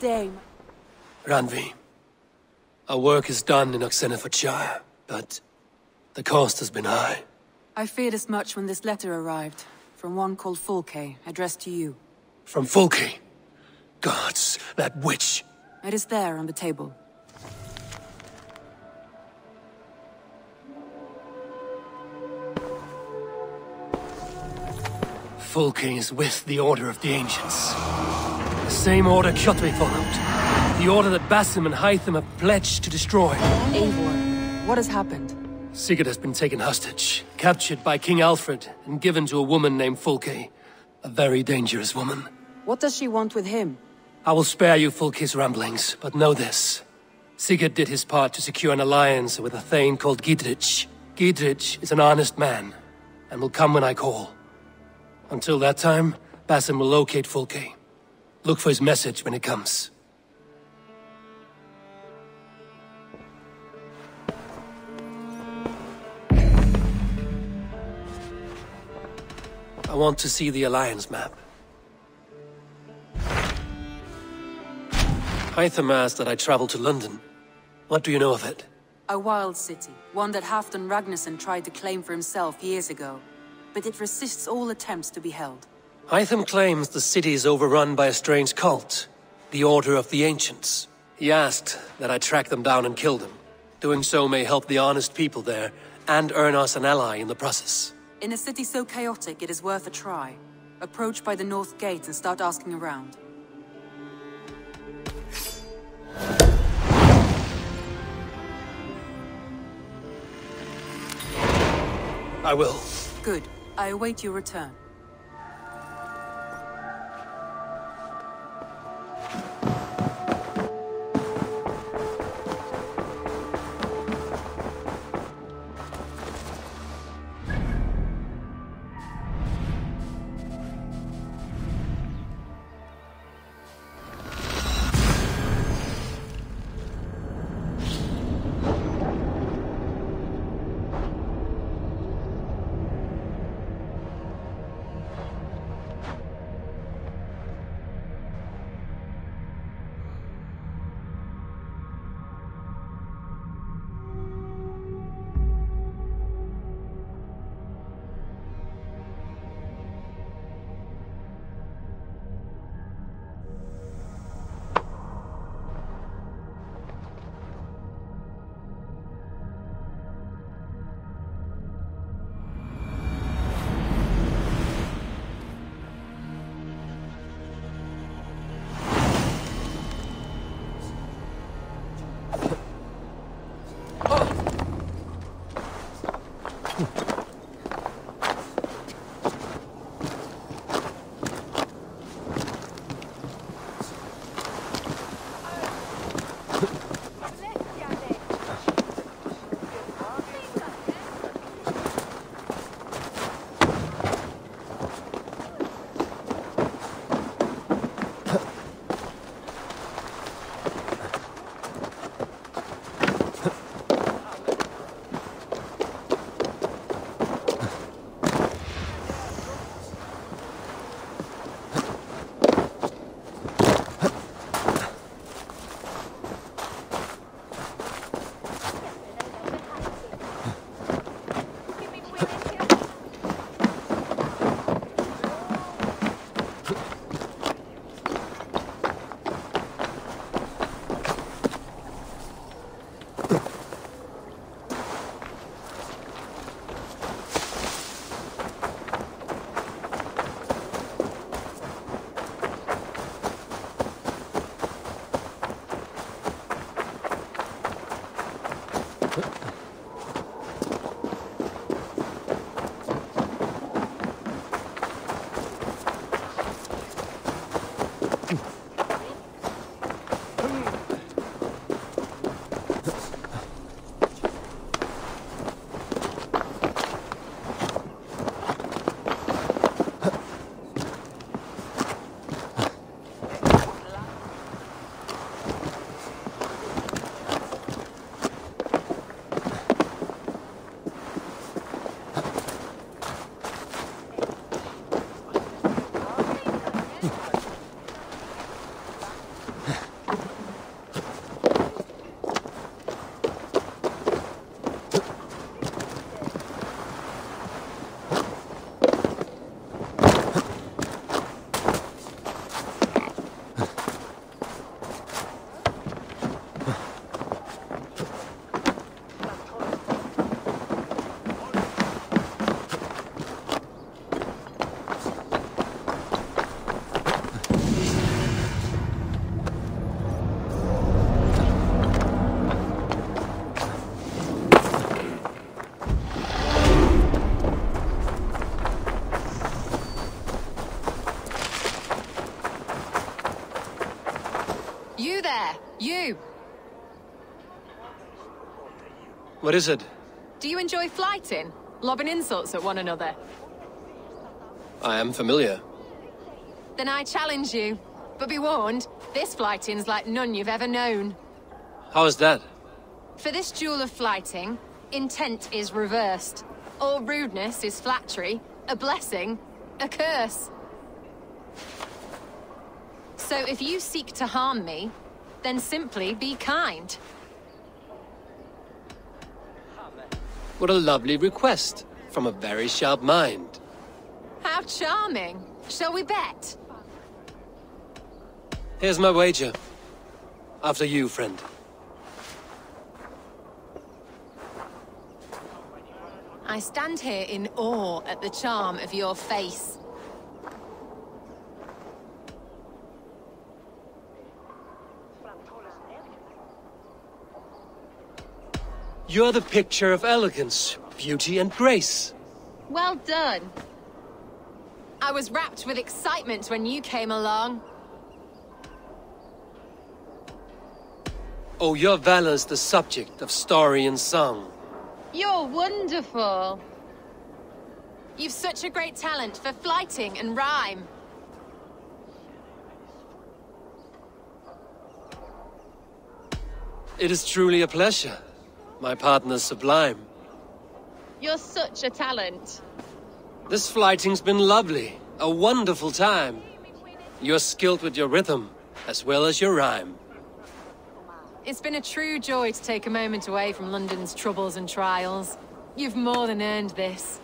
day. Ranvi, our work is done in Oxenfordshire, but the cost has been high. I feared as much when this letter arrived, from one called Fulke, addressed to you. From Fulke? Gods, that witch! It is there on the table. Fulke is with the Order of the Ancients. The same order Kjotve followed. The order that Basim and Hytham have pledged to destroy. Eivor, what has happened? Sigurd has been taken hostage, captured by King Alfred, and given to a woman named Fulke. A very dangerous woman. What does she want with him? I will spare you Fulke's ramblings, but know this. Sigurd did his part to secure an alliance with a thane called Gidrich. Gidrich is an honest man, and will come when I call. Until that time, Basim will locate Fulke. Look for his message when it comes. I want to see the Alliance map. Hytham asked that I travel to London. What do you know of it? A wild city, one that Halfdan Ragnarsson tried to claim for himself years ago. But it resists all attempts to be held. Hytham claims the city is overrun by a strange cult, the Order of the Ancients. He asked that I track them down and kill them. Doing so may help the honest people there, and earn us an ally in the process. In a city so chaotic, it is worth a try. Approach by the North Gate and start asking around. I will. Good. I await your return. What is it? Do you enjoy flighting? Lobbing insults at one another? I am familiar. Then I challenge you. But be warned, this flighting's like none you've ever known. How is that? For this duel of flighting, intent is reversed. All rudeness is flattery, a blessing, a curse. So if you seek to harm me, then simply be kind. What a lovely request from a very sharp mind. How charming. Shall we bet? Here's my wager. After you, friend. I stand here in awe at the charm of your face. You're the picture of elegance, beauty, and grace. Well done. I was wrapped with excitement when you came along. Oh, your valor's the subject of story and song. You're wonderful. You've such a great talent for flighting and rhyme. It is truly a pleasure. My partner's sublime. You're such a talent. This flighting's been lovely. A wonderful time. You're skilled with your rhythm, as well as your rhyme. It's been a true joy to take a moment away from London's troubles and trials. You've more than earned this.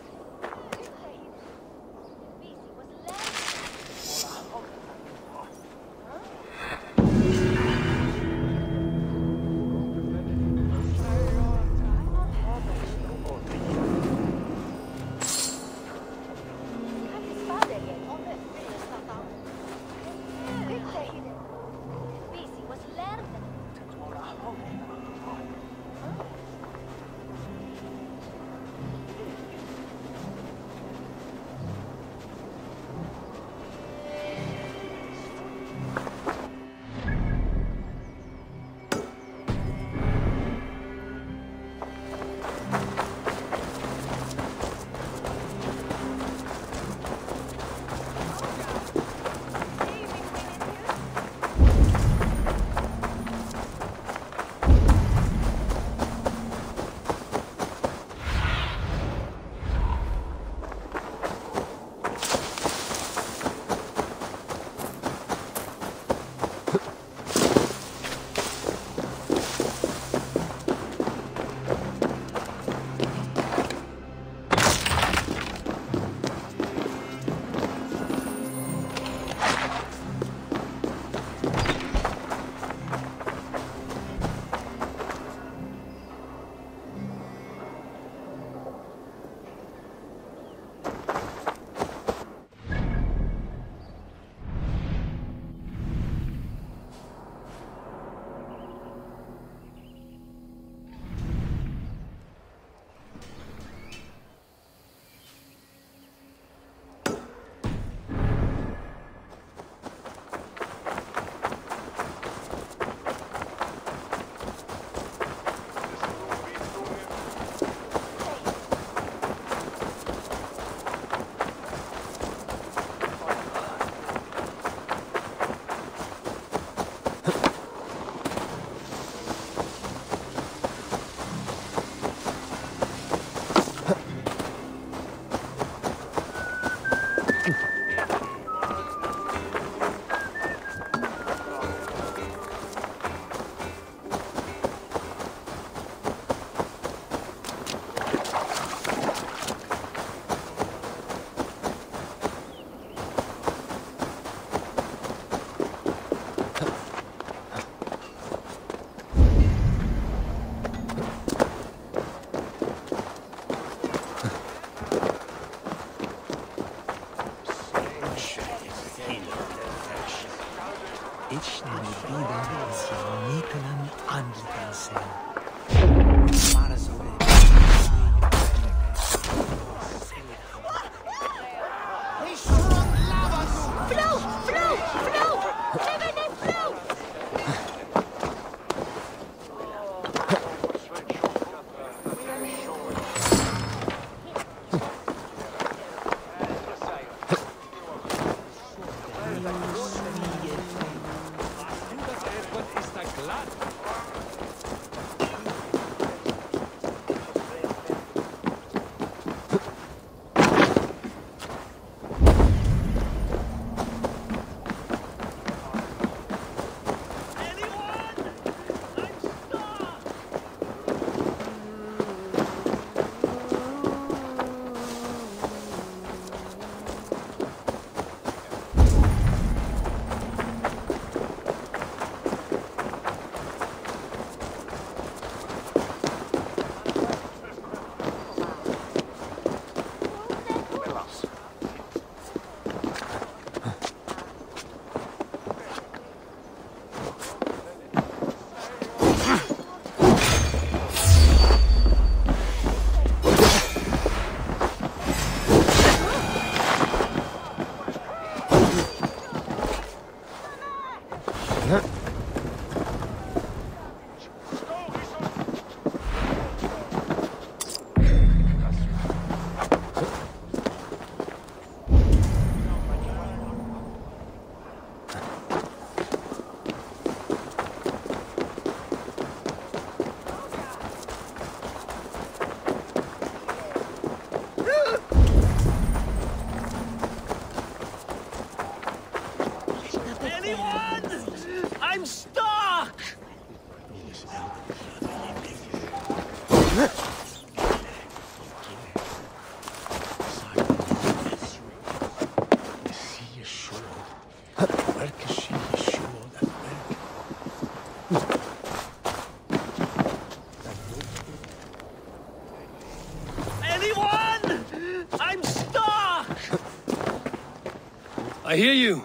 I hear you.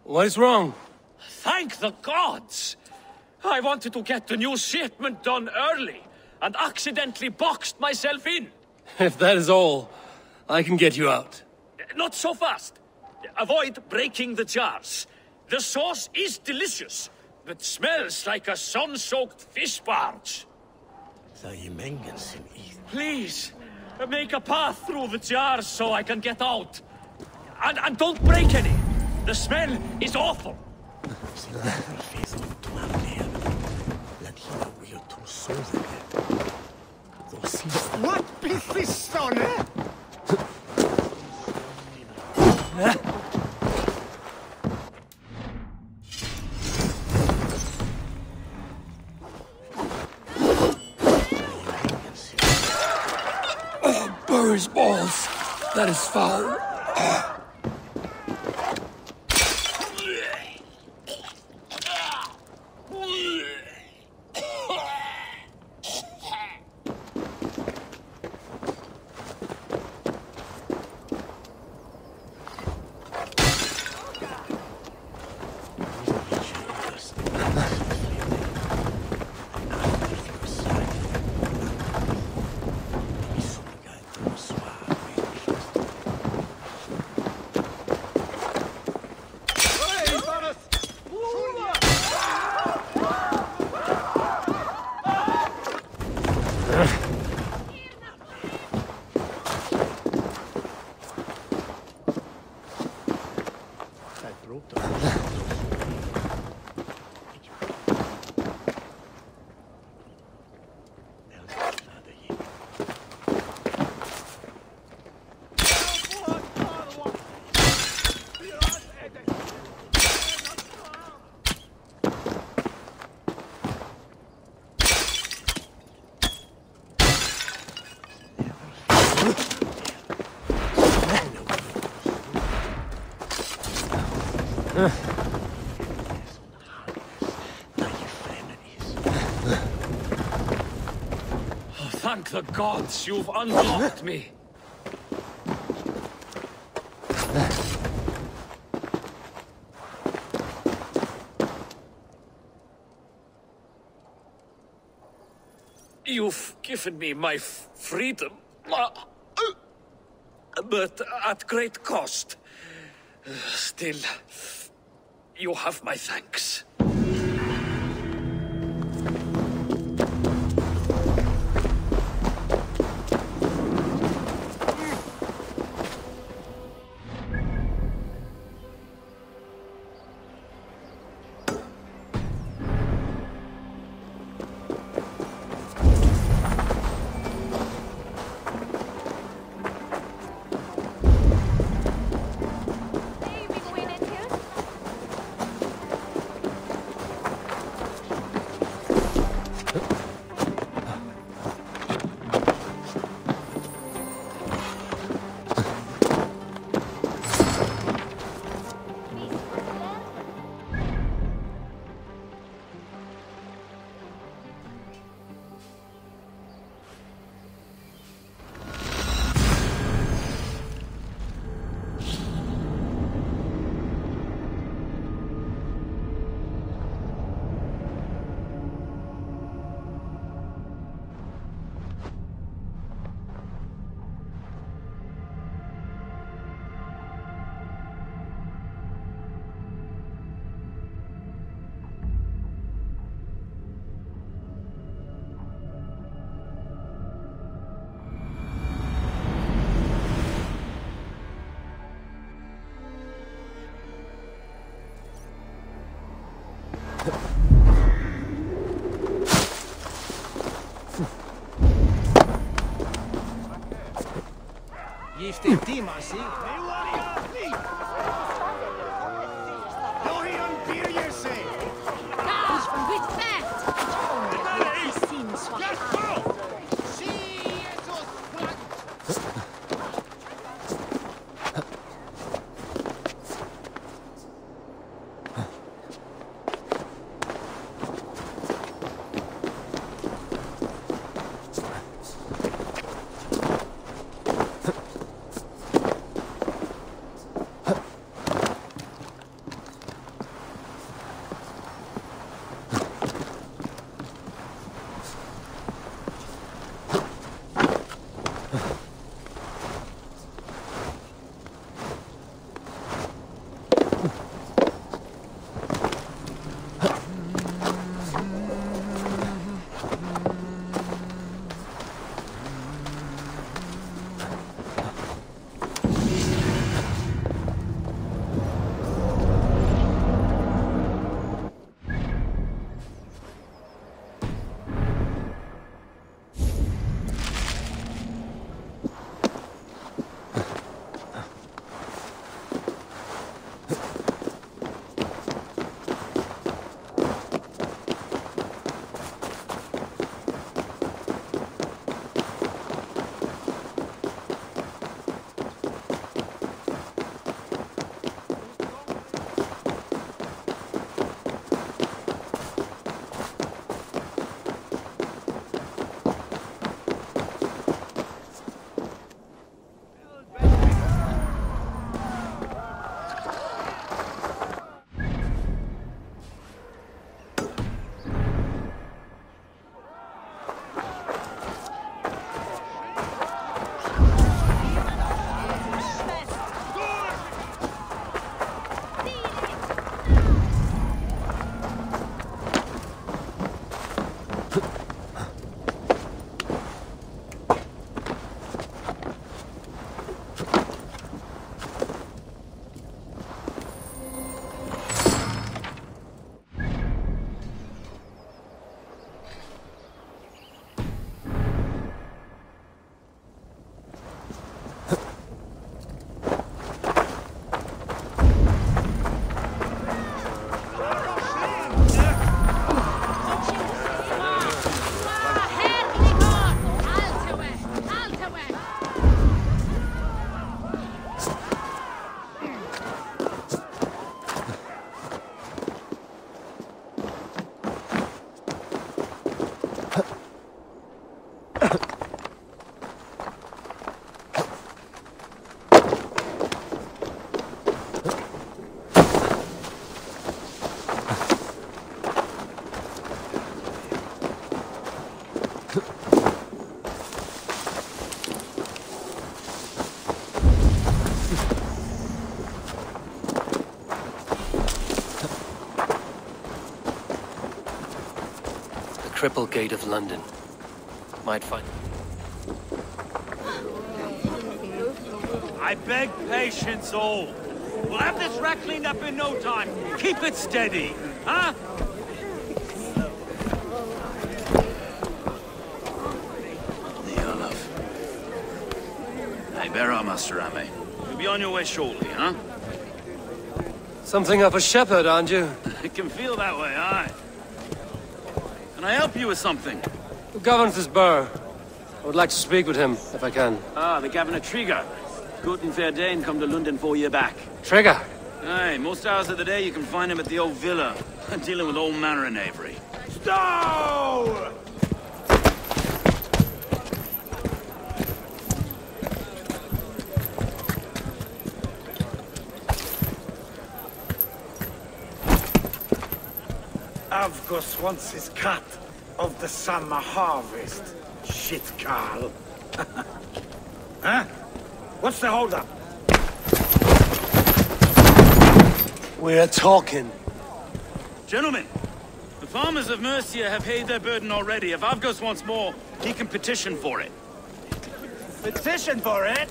What is wrong? Thank the gods! I wanted to get the new shipment done early, and accidentally boxed myself in. If that is all, I can get you out. Not so fast. Avoid breaking the jars. The sauce is delicious, but smells like a sun-soaked fish barge. Please, make a path through the jars so I can get out. And don't break any. The smell is awful. What is this, son? Burr's balls. That is foul. Thank the gods you've unlocked me. You've given me my freedom, but at great cost. Still, you have my thanks. Giftig timasi. Triple Gate of London. Might find... I beg patience, all. We'll have this wreck cleaned up in no time. Keep it steady, huh? There, love. Hey, bear up, Master Ame. You'll be on your way shortly, huh? Something of a shepherd, aren't you? It can feel that way, aye. Can I help you with something? Who governs this burgh? I would like to speak with him, if I can. Ah, the Governor Trigger. Good and fair Dane come to London 4 years back. Trigger! Aye, most hours of the day you can find him at the old villa, dealing with all manner of knavery. Stow! Avgos wants his cut of the summer harvest. Shit, Carl. Huh? What's the holdup? We're talking. Gentlemen, the farmers of Mercia have paid their burden already. If Avgos wants more, he can petition for it. Petition for it?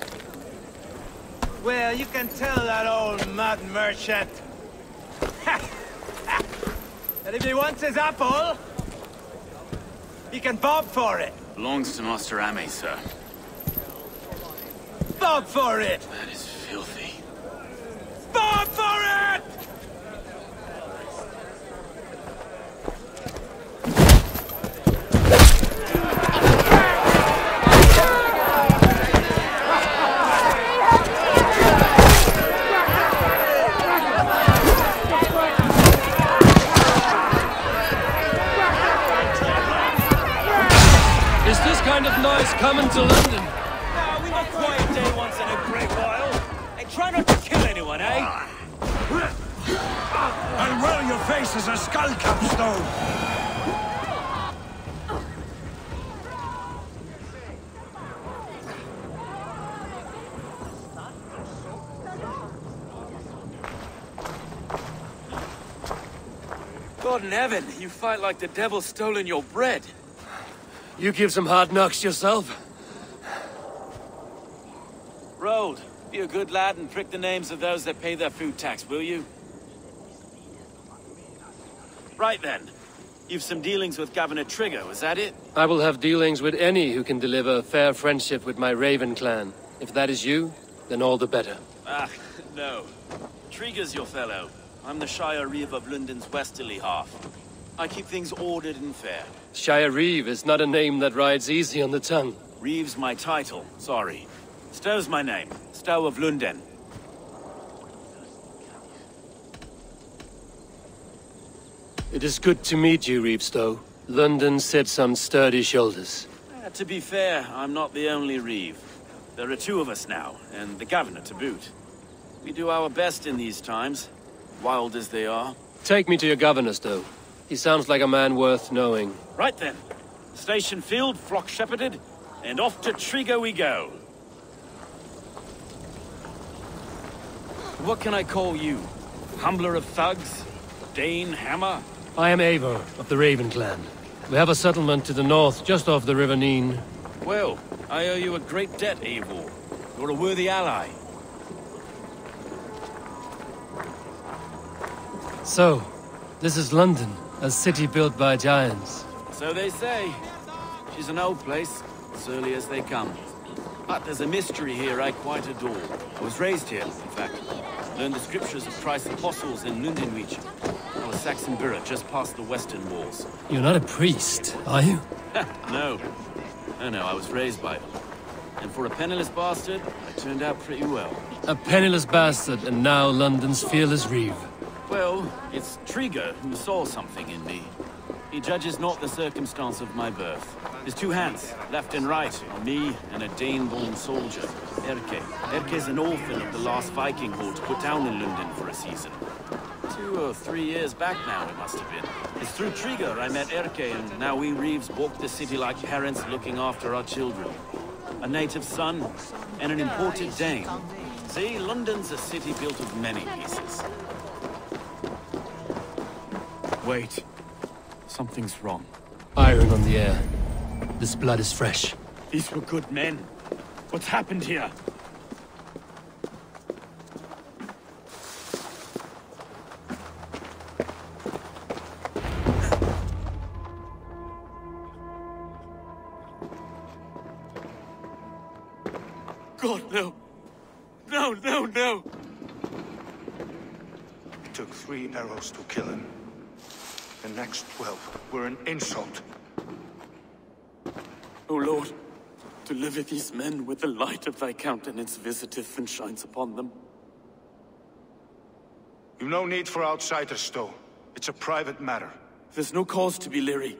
Well, you can tell that old mud merchant. And if he wants his apple, he can bob for it. Belongs to Master Ame, sir. Bob for it! That is filthy. Bob for it! Is this kind of noise coming to London? We got quiet day once in a great while. And try not to kill anyone, eh? I'll roll your face as a skull capstone! God in heaven, you fight like the devil's stolen your bread. You give some hard knocks yourself. Rold, be a good lad and prick the names of those that pay their food tax, will you? Right then. You've some dealings with Governor Trigger, was that it? I will have dealings with any who can deliver a fair friendship with my Raven clan. If that is you, then all the better. Ah, no. Trigger's your fellow. I'm the Shire Reeve of London's westerly half. I keep things ordered and fair. Shire Reeve is not a name that rides easy on the tongue. Reeve's my title, sorry. Stow's my name. Stow of London. It is good to meet you, Reeve Stow. London sits on sturdy shoulders. To be fair, I'm not the only Reeve. There are two of us now, and the governor to boot. We do our best in these times, wild as they are. Take me to your governor, Stow. He sounds like a man worth knowing. Right then. Station filled, flock shepherded, and off to Trigger we go. What can I call you? Humbler of thugs? Dane Hammer? I am Eivor, of the Raven clan. We have a settlement to the north, just off the River Neen. Well, I owe you a great debt, Eivor. You're a worthy ally. So, this is London, a city built by giants. So they say. She's an old place, surly as they come. But there's a mystery here I quite adore. I was raised here, in fact. Learned the scriptures of Christ's apostles in Lundenwich. I was Saxon Borough, just past the western walls. You're not a priest, are you? No. No, I was raised by them. And for a penniless bastard, I turned out pretty well. A penniless bastard, and now London's fearless Reeve. Well, it's Trigger who saw something in me. He judges not the circumstance of my birth. His two hands, left and right, on me and a Dane-born soldier, Erke. Erke's an orphan of the last Viking horde put down in London for a season. 2 or 3 years back now, it must have been. It's through Trigger I met Erke, and now we Reeves walk the city like parents looking after our children. A native son, and an imported Dane. See, London's a city built of many pieces. Wait. Something's wrong. Iron on the air. This blood is fresh. These were good men. What's happened here? God, no. No, no, no! It took 3 arrows to kill him. The next 12 were an insult. O Lord, deliver these men with the light of thy countenance visiteth and shines upon them. You've no need for outsiders, Stow. It's a private matter. There's no cause to be leery.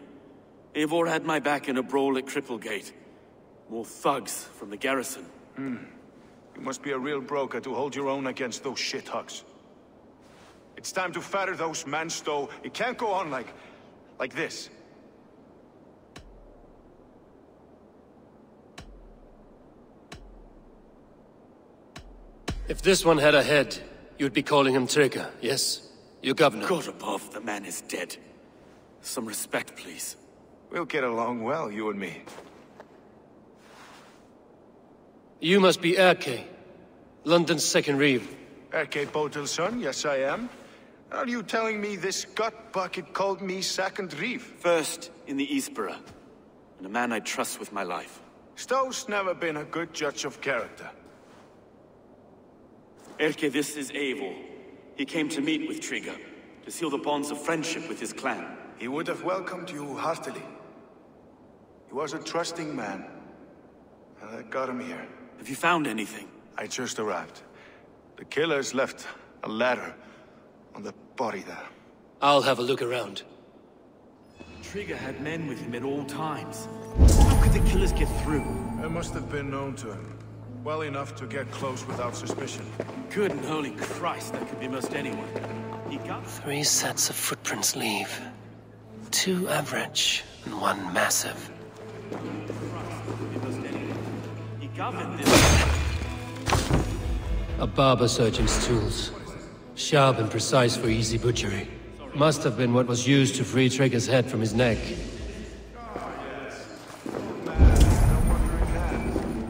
Eivor had my back in a brawl at Cripplegate. More thugs from the garrison. You must be a real broker to hold your own against those shithugs. It's time to fatter those men, Stow. It can't go on like this. If this one had a head, you'd be calling him Trigger, yes? Your governor. God above, the man is dead. Some respect, please. We'll get along well, you and me. You must be Erke, London's second Reeve. Erke Botel's son, yes I am. Are you telling me this gut bucket called me second Reeve? First in the Eastborough, and a man I trust with my life. Stow's never been a good judge of character. Erke, this is Eivor. He came to meet with Trigger, to seal the bonds of friendship with his clan. He would have welcomed you heartily. He was a trusting man, and I got him here. Have you found anything? I just arrived. The killers left a ladder on the body there. I'll have a look around. Trigger had men with him at all times. How could the killers get through? They must have been known to him. Well enough to get close without suspicion. Good and holy Christ, that could be most anyone. He got 3 sets of footprints leave. 2 average, and 1 massive. He governed this. A barber surgeon's tools. Sharp and precise for easy butchery. Must have been what was used to free Trigger's head from his neck.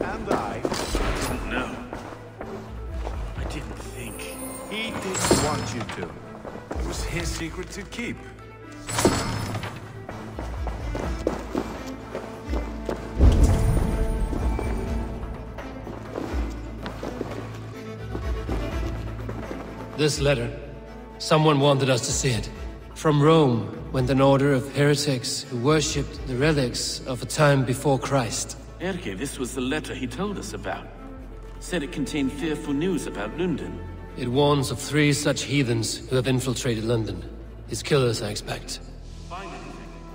And I didn't know. I didn't think. He didn't want you to. It was his secret to keep. This letter. Someone wanted us to see it. From Rome went an order of heretics who worshipped the relics of a time before Christ. Erke, this was the letter he told us about. Said it contained fearful news about London. It warns of 3 such heathens who have infiltrated London. His killers, I expect. Find anything?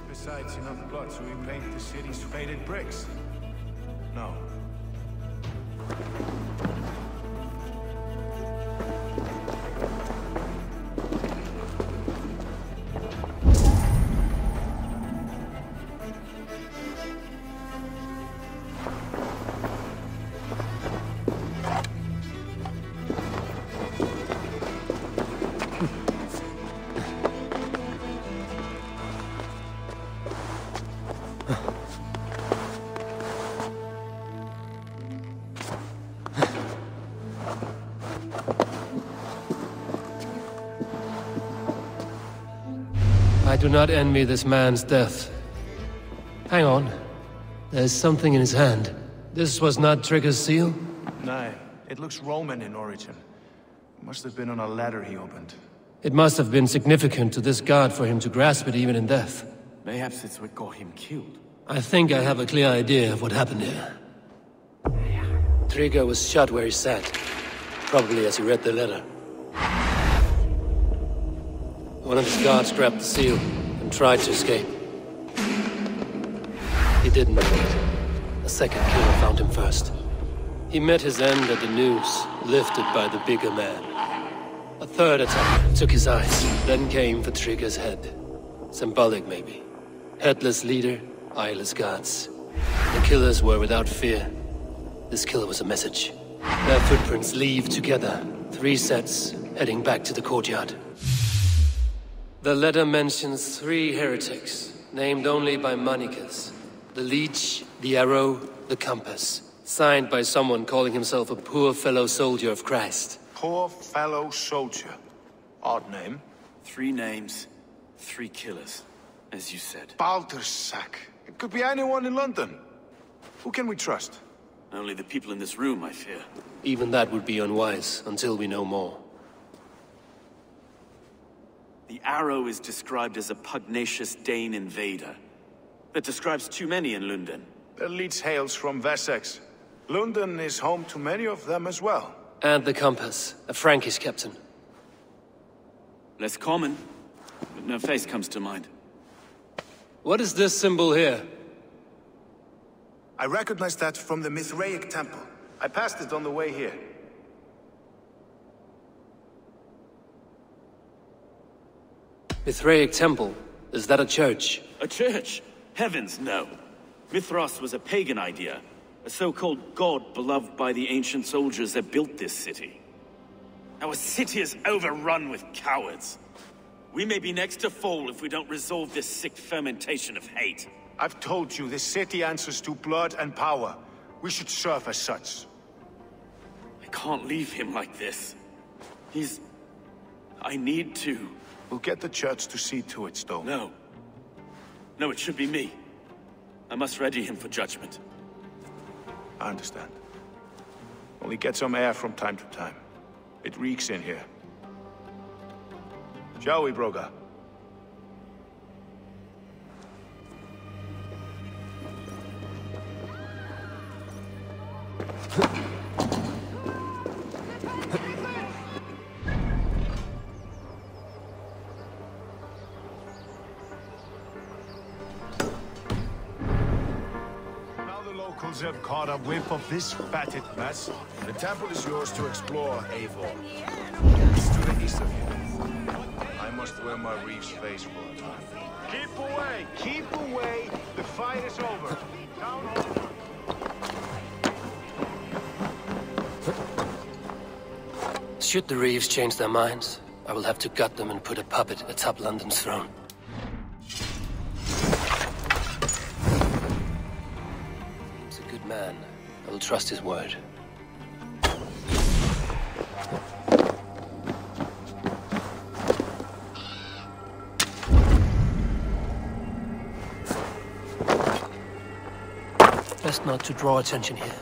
Besides enough blood to repaint the city's faded bricks? No. I do not envy this man's death. Hang on. There's something in his hand. This was not Trigger's seal? No, it looks Roman in origin. Must have been on a ladder he opened. It must have been significant to this god for him to grasp it even in death. Perhaps it's what got him killed. I think I have a clear idea of what happened here. Trigger was shot where he sat. Probably as he read the letter. One of his guards grabbed the seal and tried to escape. He didn't make it. A second killer found him first. He met his end at the noose, lifted by the bigger man. A third attack took his eyes, then came for Trigger's head. Symbolic, maybe. Headless leader, eyeless guards. The killers were without fear. This killer was a message. Their footprints leave together. 3 sets, heading back to the courtyard. The letter mentions 3 heretics, named only by monikers. The Leech, the Arrow, the Compass. Signed by someone calling himself a poor fellow soldier of Christ. Poor fellow soldier. Odd name. 3 names, 3 killers, as you said. Baldersack. It could be anyone in London. Who can we trust? Only the people in this room, I fear. Even that would be unwise, until we know more. The Arrow is described as a pugnacious Dane invader. That describes too many in London. The Leech hails from Wessex. London is home to many of them as well. And the Compass, a Frankish captain. Less common, but no face comes to mind. What is this symbol here? I recognize that from the Mithraic temple. I passed it on the way here. Mithraic temple? Is that a church? A church? Heavens, no. Mithras was a pagan idea. A so-called god beloved by the ancient soldiers that built this city. Our city is overrun with cowards. We may be next to fall if we don't resolve this sick fermentation of hate. I've told you, this city answers to blood and power. We should serve as such. I can't leave him like this. I need to. We'll get the church to see to it, Stone. No. No, it should be me. I must ready him for judgment. I understand. Only get some air from time to time. It reeks in here. Shall we, Broga? Have caught a whiff of this fatted mess. The temple is yours to explore, Eivor. It's to the east of you. I must wear my reef's face for a time. Keep away! Keep away! The fight is over. Down over. Should the Reeves change their minds? I will have to gut them and put a puppet atop London's throne. He's a good man. I will trust his word. Best not to draw attention here.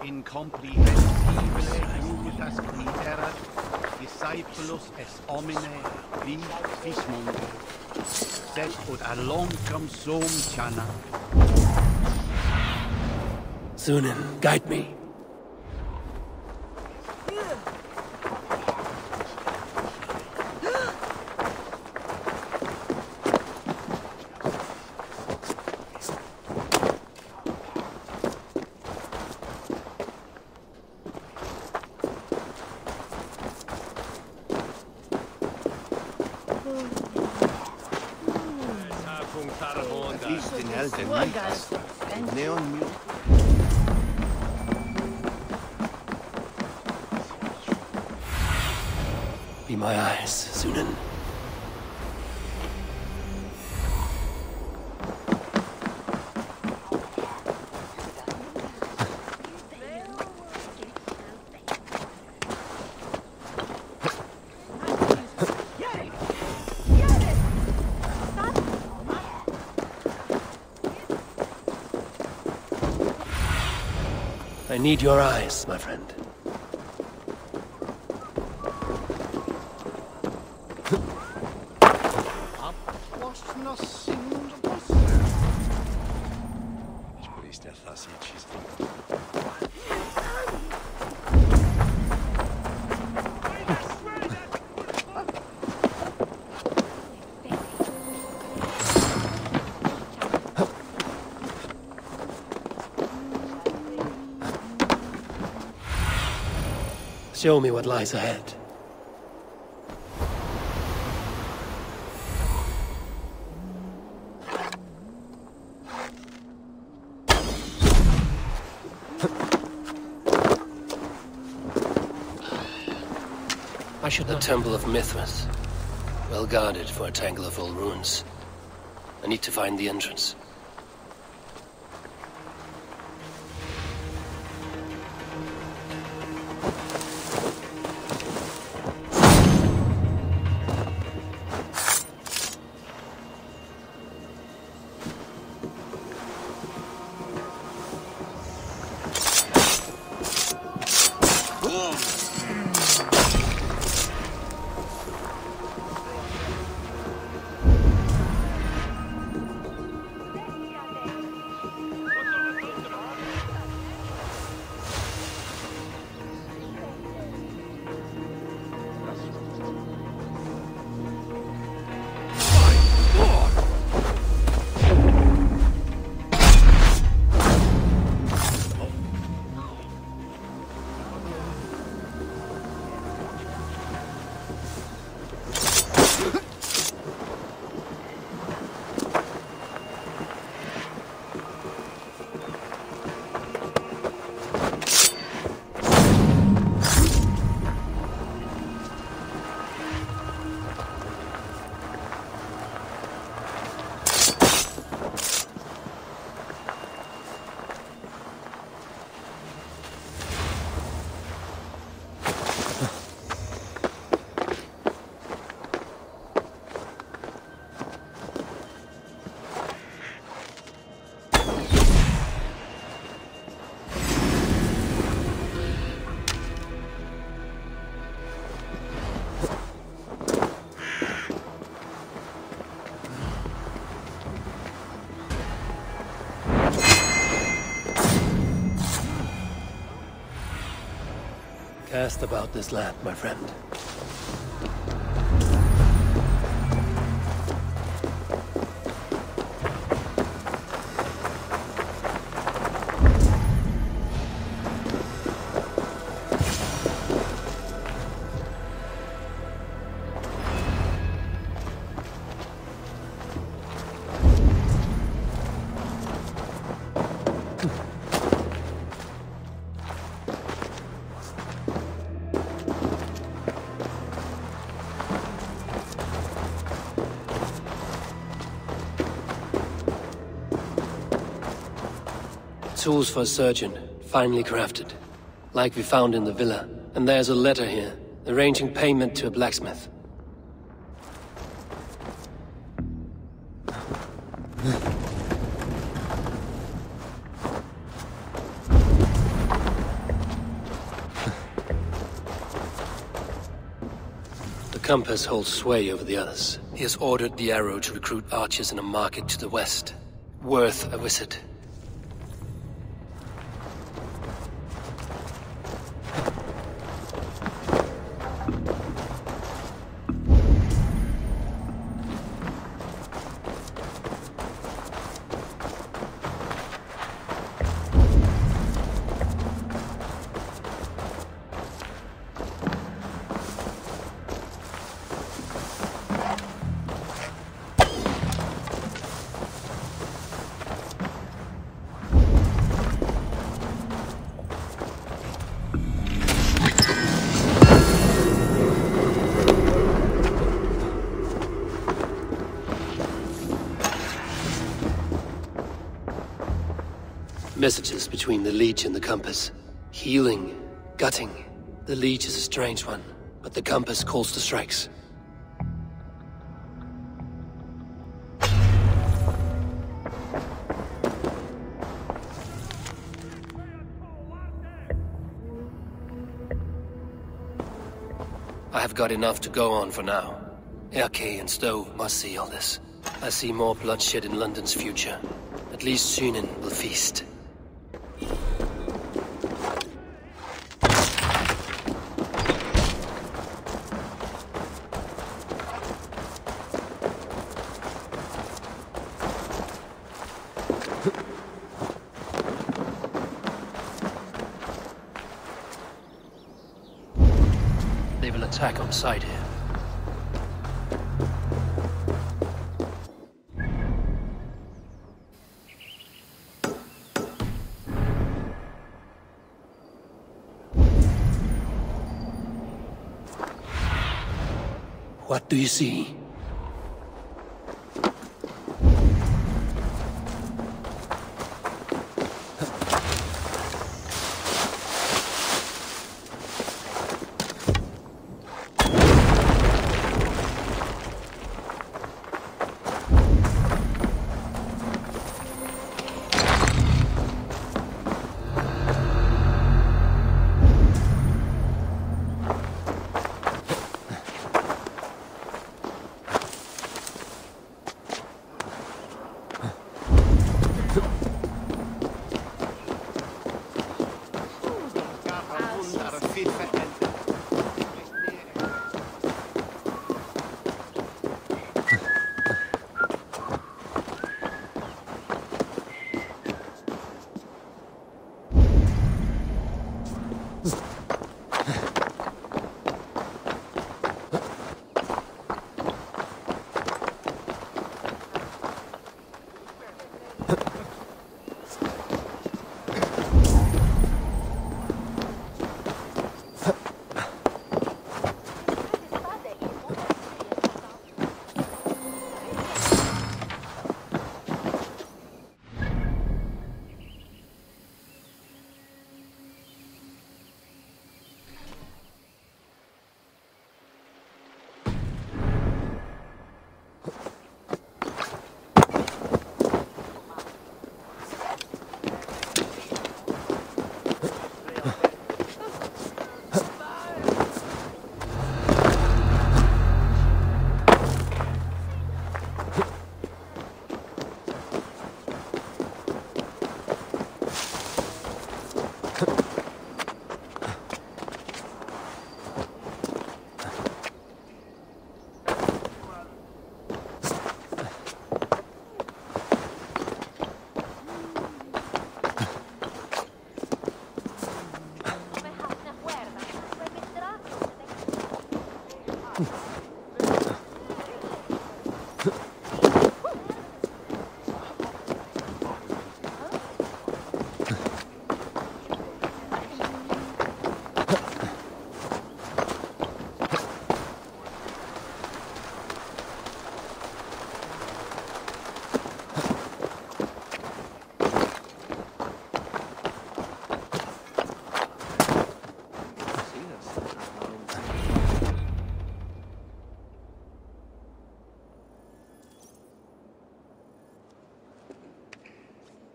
Incomprehensibile iuditas criterat, discipulus est homine, vi fismundi, sed ut alongam sum chana. Sunan, guide me. Neon mute. Be my eyes, Sunan. I need your eyes, my friend. Show me what lies ahead. The Temple of Mithras. Well guarded for a tangle of old ruins. I need to find the entrance. Cast about this land, my friend. Tools for a surgeon, finely crafted. Like we found in the villa. And there's a letter here, arranging payment to a blacksmith. The compass holds sway over the others. He has ordered the arrow to recruit archers in a market to the west. Worth a visit. Messages between the Leech and the Compass. Healing, gutting. The Leech is a strange one, but the Compass calls to strikes. I have got enough to go on for now. Erke and Stowe must see all this. I see more bloodshed in London's future. At least Synen will feast. They will attack on sight here. What do you see?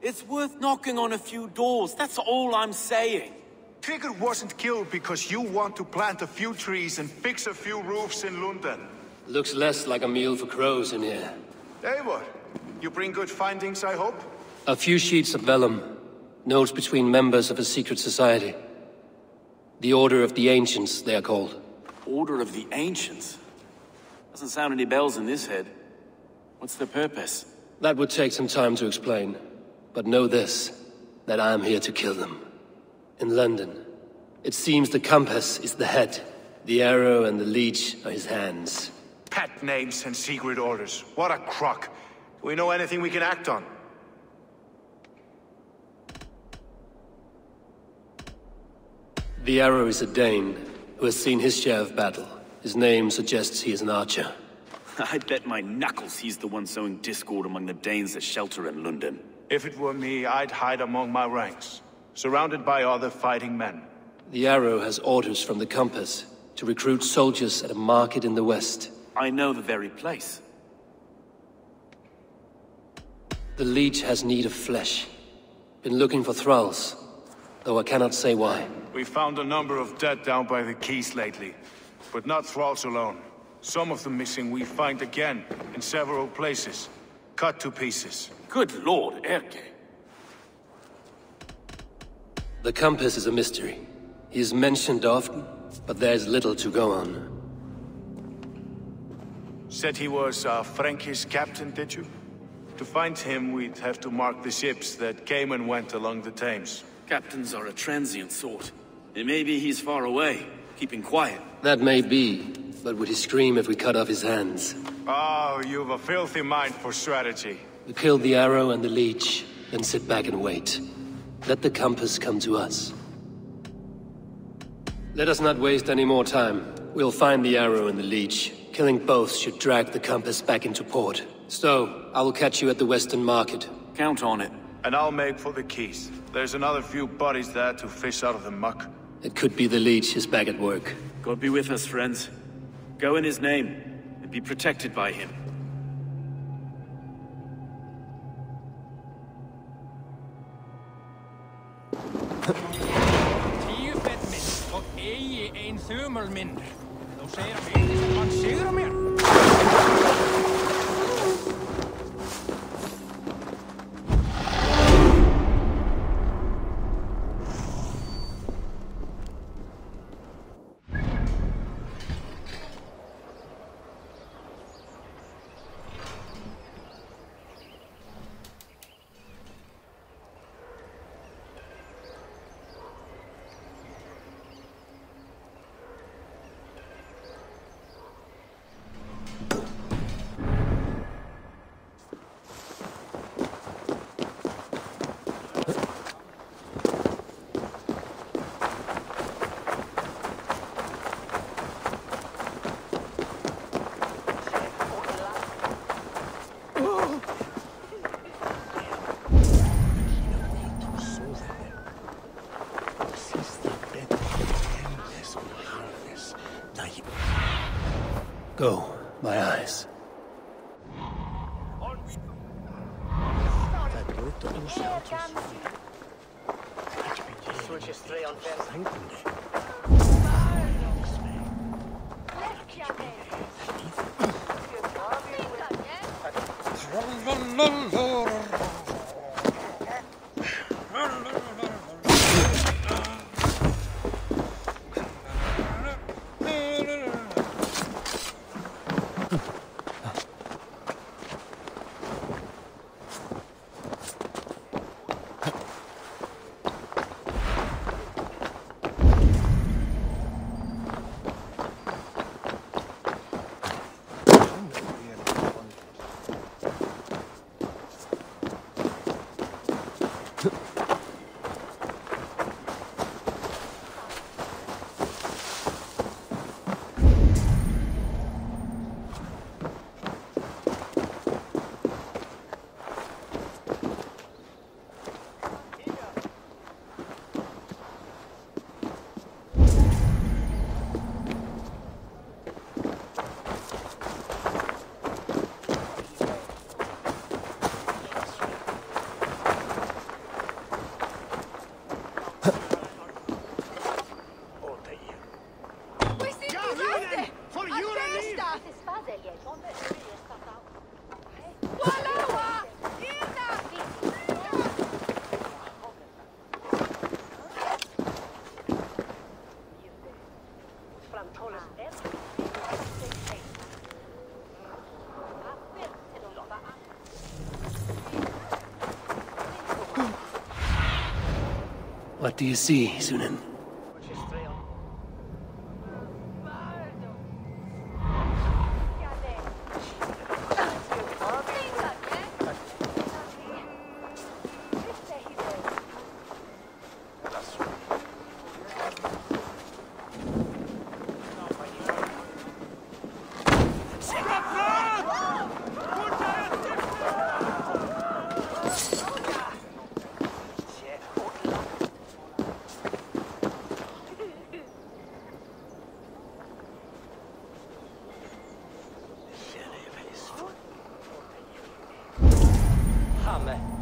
It's worth knocking on a few doors, that's all I'm saying. Trigger wasn't killed because you want to plant a few trees and fix a few roofs in London. Looks less like a meal for crows in here. Hey, what? You bring good findings, I hope? A few sheets of vellum. Notes between members of a secret society. The Order of the Ancients, they are called. Order of the Ancients? Doesn't sound any bells in this head. What's their purpose? That would take some time to explain. But know this, that I am here to kill them. In London, it seems the Compass is the head. The arrow and the leech are his hands. Pet names and secret orders. What a crock. Do we know anything we can act on? The arrow is a Dane, who has seen his share of battle. His name suggests he is an archer. I'd bet my knuckles he's the one sowing discord among the Danes that shelter in London. If it were me, I'd hide among my ranks, surrounded by other fighting men. The Arrow has orders from the Compass to recruit soldiers at a market in the west. I know the very place. The Leech has need of flesh. Been looking for thralls, though I cannot say why. We found a number of dead down by the quays lately, but not thralls alone. Some of the missing we find again in several places, cut to pieces. Good lord, Erke. The Compass is a mystery. He is mentioned often, but there's little to go on. Said he was Frankie's captain, did you? To find him, we'd have to mark the ships that came and went along the Thames. Captains are a transient sort. It may be he's far away, keeping quiet. That may be, but would he scream if we cut off his hands? Oh, you've a filthy mind for strategy. We kill the Arrow and the Leech, then sit back and wait. Let the Compass come to us. Let us not waste any more time. We'll find the Arrow and the Leech. Killing both should drag the Compass back into port. So, I will catch you at the Western Market. Count on it. And I'll make for the quays. There's another few bodies there to fish out of the muck. It could be the Leech is back at work. God be with us, friends. Go in his name, and be protected by him. Go, my eyes. What do you see, Sunan? me.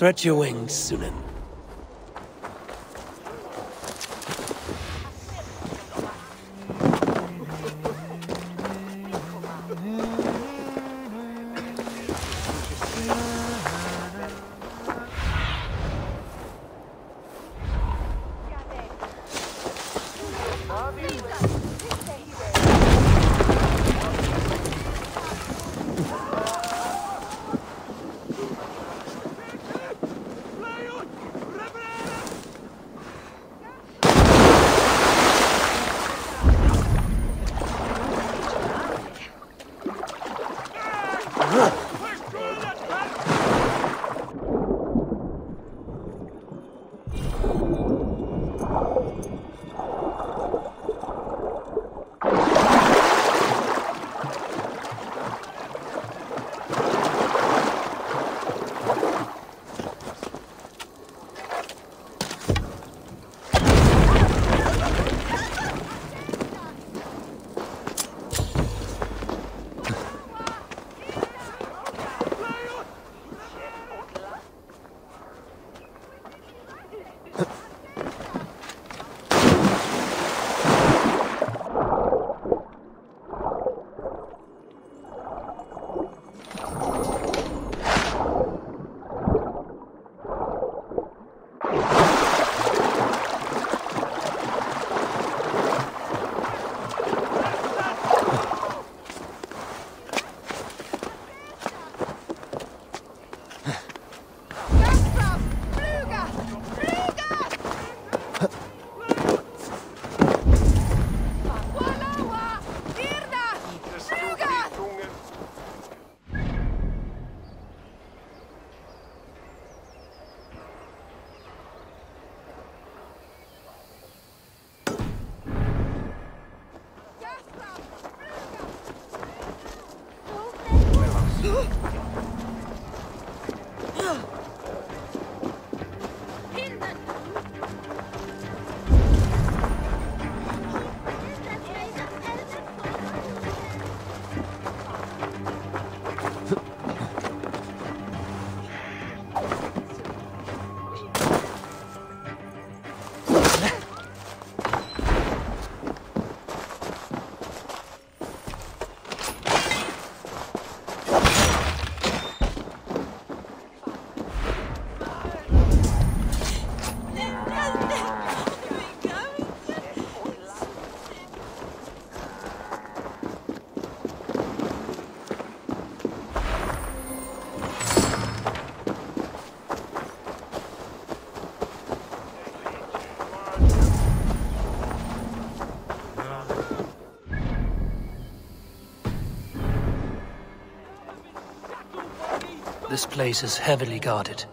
Stretch your wings, Sunan. This place is heavily guarded.